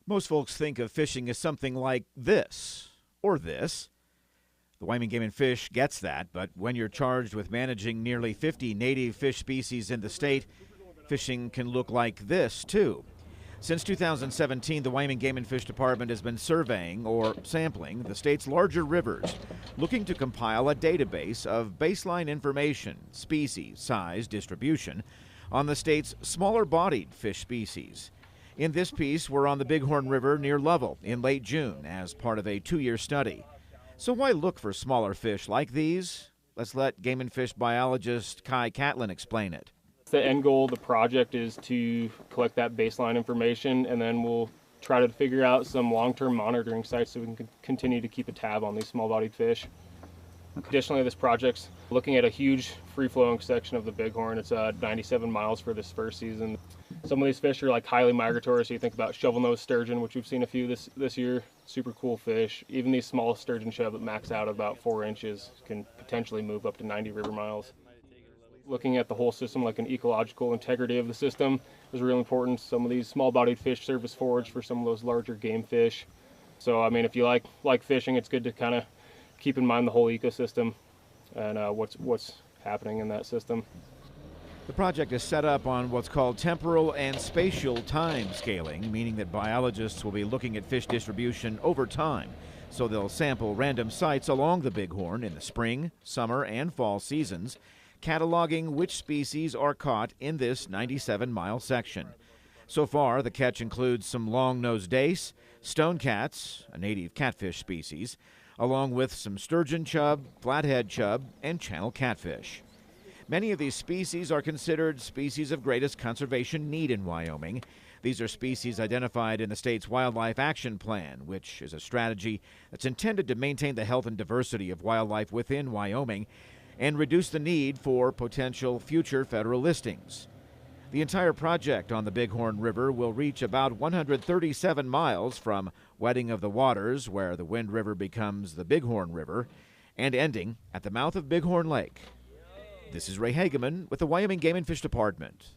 Most folks think of fishing as something like this or this. The Wyoming Game and Fish gets that, but when you're charged with managing nearly 50 native fish species in the state, fishing can look like this, too. Since 2017, the Wyoming Game and Fish Department has been surveying or sampling the state's larger rivers, looking to compile a database of baseline information, species, size, distribution, on the state's smaller bodied fish species. In this piece, we're on the Bighorn River near Lovell in late June as part of a 2-year study. So why look for smaller fish like these? Let's let Game and Fish Biologist Kye Catlin explain it. The end goal of the project is to collect that baseline information, and then we'll try to figure out some long-term monitoring sites so we can continue to keep a tab on these small-bodied fish. Additionally, this project's looking at a huge free-flowing section of the Bighorn. It's 97 miles for this first season. Some of these fish are like highly migratory, so you think about shovel-nosed sturgeon, which we've seen a few this year. Super cool fish. Even these small sturgeon shad that max out at about 4 inches can potentially move up to 90 river miles. Looking at the whole system, like an ecological integrity of the system, is really important. Some of these small-bodied fish serve as forage for some of those larger game fish. So, I mean, if you like fishing, it's good to kind of keep in mind the whole ecosystem and what's happening in that system. The project is set up on what's called temporal and spatial time scaling, meaning that biologists will be looking at fish distribution over time. So they'll sample random sites along the Bighorn in the spring, summer, and fall seasons, cataloging which species are caught in this 97-mile section. So far, the catch includes some long-nosed dace, stone cats, a native catfish species, along with some sturgeon chub, flathead chub, and channel catfish. Many of these species are considered species of greatest conservation need in Wyoming. These are species identified in the state's Wildlife Action Plan, which is a strategy that's intended to maintain the health and diversity of wildlife within Wyoming and reduce the need for potential future federal listings. The entire project on the Bighorn River will reach about 137 miles from Wedding of the Waters, where the Wind River becomes the Bighorn River, and ending at the mouth of Bighorn Lake. This is Ray Hageman with the Wyoming Game and Fish Department.